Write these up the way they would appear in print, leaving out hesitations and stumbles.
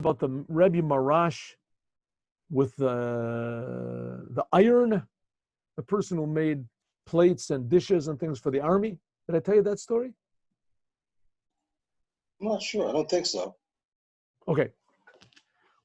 about the Rebbe Marash with the iron, the person who made plates and dishes and things for the army? Did I tell you that story? I'm not sure. I don't think so. Okay.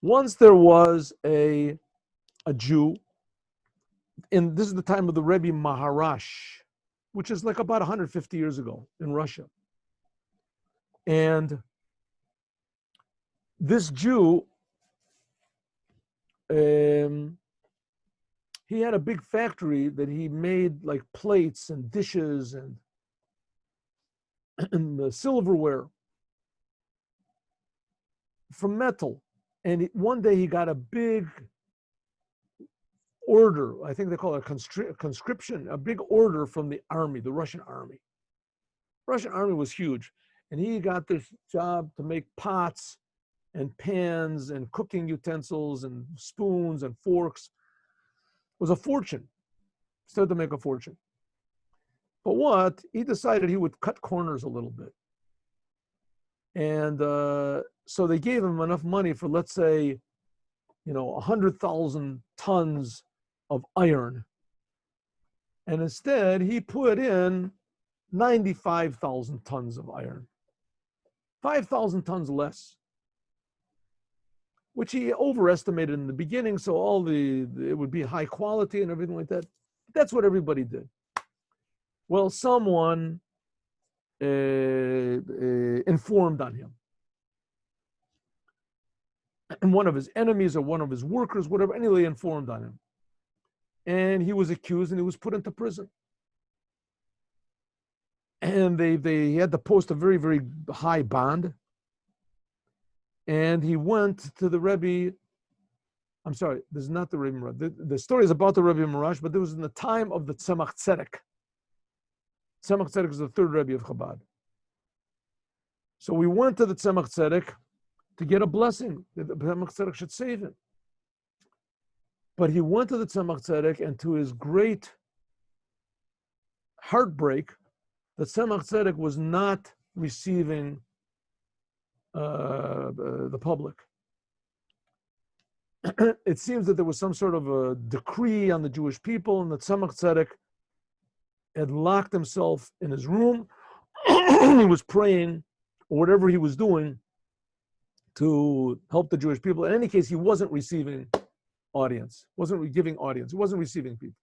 Once there was a Jew, and this is the time of the Rebbe Maharash, which is like about 150 years ago in Russia. And this Jew, he had a big factory that he made like plates and dishes and silverware from metal. And one day he got a big order, I think they call it a conscription, a big order from the army, the Russian army. Russian army was huge. And he got this job to make pots and pans and cooking utensils and spoons and forks. It was a fortune. Started to make a fortune. But what? He decided he would cut corners a little bit. And so they gave him enough money for, let's say, 100,000 tons of iron. And instead, he put in 95,000 tons of iron. 5,000 tons less, which he overestimated in the beginning, so it would be high quality and everything like that. That's what everybody did. Well, someone informed on him. And one of his enemies or one of his workers, whatever, anyway, informed on him. And he was accused and he was put into prison. And they had to post a very, very high bond. And he went to the Rebbe. I'm sorry, this is not the Rebbe Marash. The story is about the Rebbe Marash, but it was in the time of the Tzemach Tzedek. Tzemach Tzedek is the third Rebbe of Chabad. So we went to the Tzemach Tzedek to get a blessing that the Tzemach Tzedek should save him. But he went to the Tzemach Tzedek, and to his great heartbreak, the Tzemach Tzedek was not receiving the public. It seems that there was some sort of a decree on the Jewish people, and the Tzemach Tzedek had locked himself in his room. He was praying, or whatever he was doing, to help the Jewish people. In any case, he wasn't receiving audience, wasn't giving audience, he wasn't receiving people.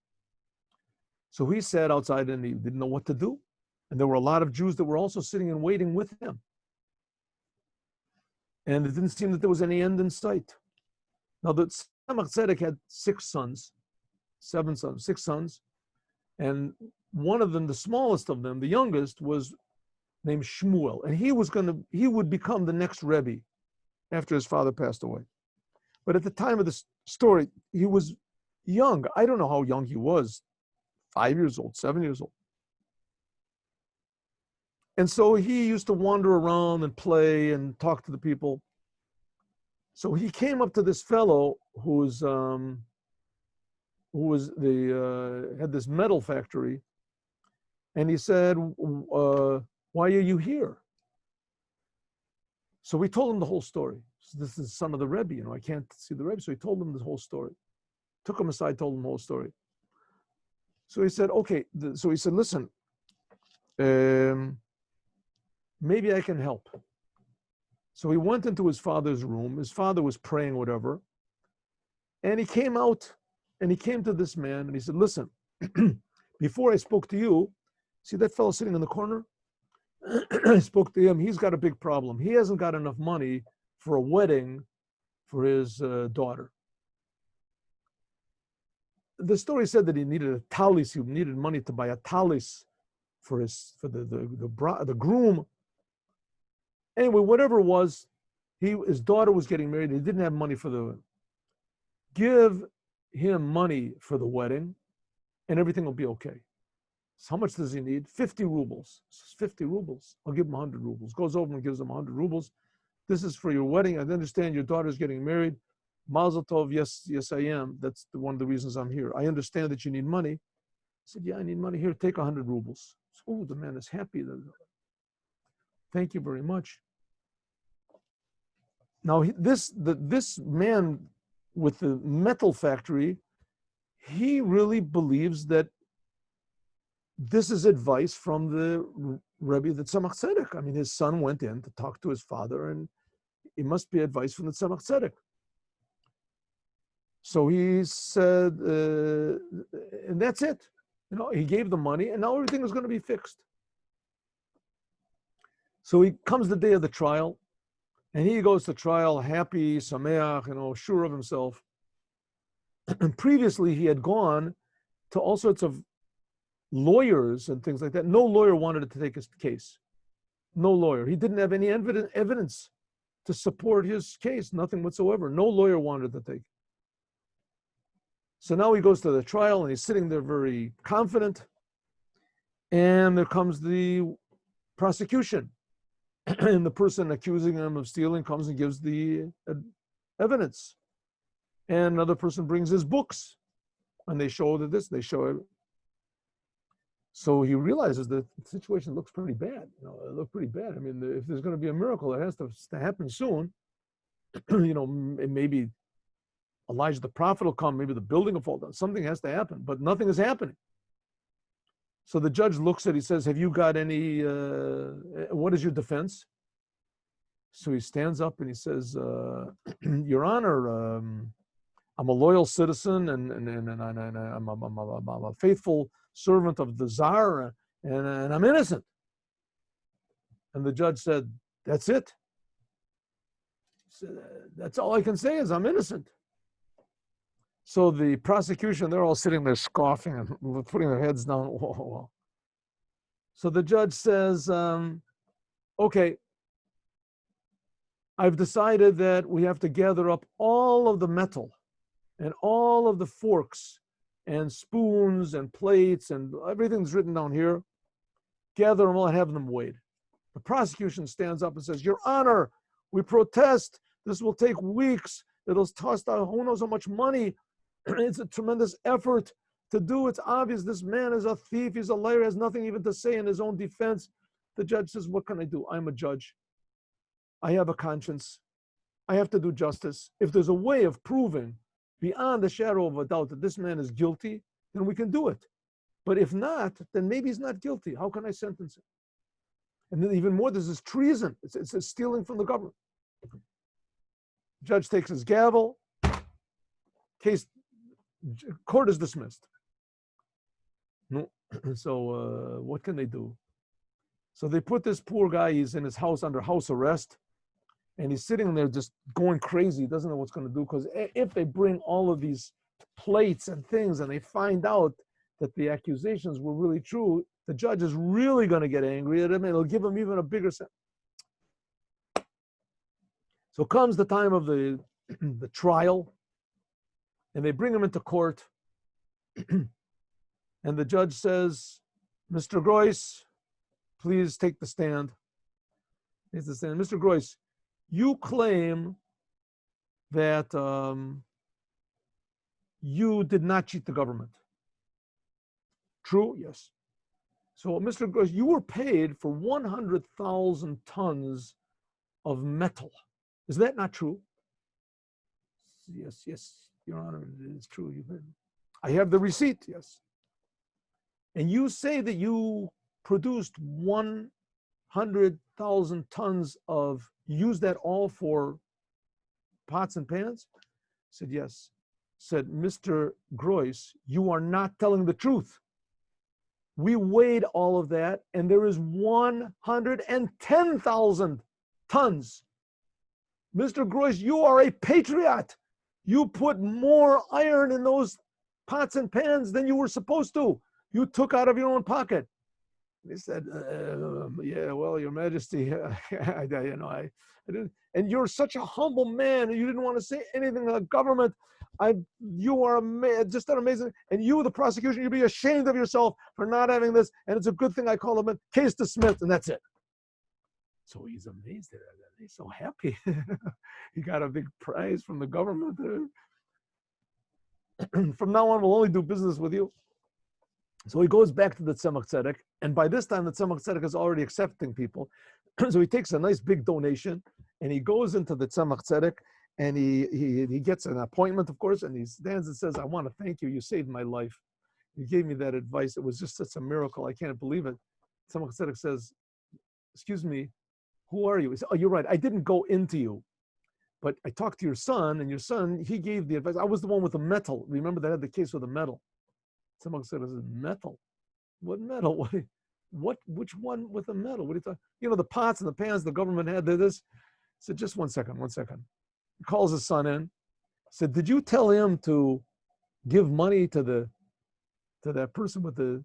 So he sat outside and he didn't know what to do. And there were a lot of Jews that were also sitting and waiting with him. And it didn't seem that there was any end in sight. Now, the Tzemach Tzedek had six sons, and one of them, the smallest of them, the youngest, was named Shmuel, and he would become the next Rebbe after his father passed away. But at the time of the story, he was young. I don't know how young he was, 5 years old, 7 years old. And so he used to wander around and play and talk to the people. So he came up to this fellow who had this metal factory, and he said, "Why are you here?" So we told him the whole story. So this is the son of the Rebbe, I can't see the Rebbe. So he told him the whole story. Took him aside, told him the whole story. So he said, okay. So he said, listen, maybe I can help. So he went into his father's room. His father was praying, whatever. And he came out and he came to this man and he said, listen, before I spoke to you, see that fellow sitting in the corner? I spoke to him. He's got a big problem. He hasn't got enough money for a wedding for his daughter. The story said that he needed a talis. He needed money to buy a talis for the groom. Anyway, whatever it was, his daughter was getting married. He didn't have money give him money for the wedding, and everything will be okay. So how much does he need? 50 rubles. 50 rubles. I'll give him 100 rubles. Goes over and gives him 100 rubles. This is for your wedding. I understand your daughter's getting married. Mazel tov, yes, I am. That's one of the reasons I'm here. I understand that you need money. I said, yeah, I need money. Here, take 100 rubles. So, the man is happy. Thank you very much. Now, this man with the metal factory, he really believes that this is advice from the Rebbe, the Tzemach Tzedek. I mean, his son went in to talk to his father, and it must be advice from the Tzemach Tzedek. So he said, and that's it. You know, he gave the money, and now everything is going to be fixed. So he comes the day of the trial, and he goes to trial happy, sameach, you know, sure of himself. And previously, he had gone to all sorts of lawyers and things like that. No lawyer wanted to take his case. No lawyer. He didn't have any evidence to support his case, nothing whatsoever. No lawyer wanted to take. So now he goes to the trial, and he's sitting there very confident. And there comes the prosecution. And the person accusing him of stealing comes and gives the evidence. And another person brings his books. And they show that this, they show it. So he realizes that the situation looks pretty bad. You know, it looked pretty bad. I mean, if there's going to be a miracle, it has to happen soon. You know, maybe Elijah the prophet will come, maybe the building will fall down. Something has to happen, but nothing is happening. So the judge looks at it, he says, have you got any, what is your defense? So he stands up and he says, Your Honor, I'm a loyal citizen and I'm a faithful servant of the Tsar, and I'm innocent. And the judge said, that's it. That's all I can say is I'm innocent. So the prosecution, they're all sitting there scoffing and putting their heads down. Whoa. So the judge says, okay, I've decided that we have to gather up all of the metal and all of the forks and spoons and plates and everything's written down here. Gather them all and have them weighed. The prosecution stands up and says, Your Honor, we protest. This will take weeks. It'll cost who knows how much money. It's a tremendous effort to do. It's obvious this man is a thief. He's a liar. He has nothing even to say in his own defense. The judge says, what can I do? I'm a judge. I have a conscience. I have to do justice. If there's a way of proving beyond the shadow of a doubt that this man is guilty, then we can do it. But if not, then maybe he's not guilty. How can I sentence him? And then even more, this is treason. It's stealing from the government. Judge takes his gavel. Court is dismissed. No. So what can they do? So they put this poor guy, he's in his house under house arrest, and he's sitting there just going crazy. He doesn't know what's going to do, because if they bring all of these plates and things and they find out that the accusations were really true, the judge is really going to get angry at him, and it'll give him even a bigger sentence. So comes the time of the trial, and they bring him into court, and the judge says, Mr. Groys, please take the stand. He's the stand. Mr. Groys, you claim that you did not cheat the government. True? Yes. So, Mr. Groys, you were paid for 100,000 tons of metal. Is that not true? Yes, Your Honor, it is true. I have the receipt, yes. And you say that you produced 100,000 tons of, use that all for pots and pans? I said, yes. Said, Mr. Groys, you are not telling the truth. We weighed all of that, and there is 110,000 tons. Mr. Groys, you are a patriot. You put more iron in those pots and pans than you were supposed to. You took out of your own pocket. They said, yeah, well, Your Majesty, I didn't. And you're such a humble man, and you didn't want to say anything to the government. You are just an amazing, and you, the prosecution, you'd be ashamed of yourself for not having this, and it's a good thing I call him in, case dismissed, and that's it. So he's amazed at that. He's so happy. He got a big prize from the government. From now on, we'll only do business with you. So he goes back to the Tzemach Tzedek, and by this time, the Tzemach Tzedek is already accepting people. So he takes a nice big donation, and he goes into the Tzemach Tzedek, and he gets an appointment, of course, and he stands and says, I want to thank you. You saved my life. You gave me that advice. It was just such a miracle. I can't believe it. Tzemach Tzedek says, excuse me, who are you? He said, oh, you're right. I didn't go into you, but I talked to your son, and your son, he gave the advice. I was the one with the metal. Remember, they had the case with the metal. Tzemach Tzedek says, metal? What metal? Which one with the metal? What are you talking? You know, the pots and the pans the government had, this. He said, just 1 second. He calls his son in. He said, did you tell him to give money to that person with the,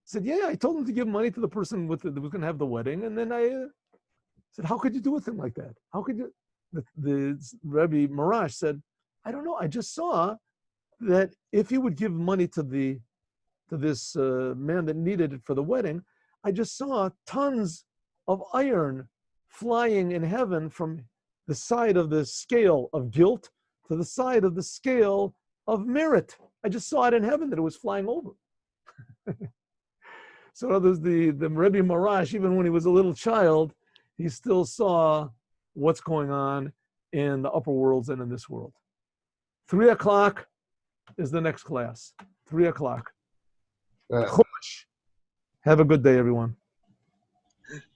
he said, yeah, I told him to give money to the person that was going to have the wedding. And then I said, how could you do with him like that? How could you? The Rebbe Marash said, I don't know. I just saw that if he would give money to this man that needed it for the wedding, I just saw tons of iron flying in heaven from the side of the scale of guilt to the side of the scale of merit. I just saw it in heaven that it was flying over. So there's the Rebbe Marash, even when he was a little child, he still saw what's going on in the upper worlds and in this world. 3 o'clock is the next class. 3 o'clock. Have a good day, everyone.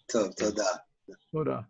Toda. Toda.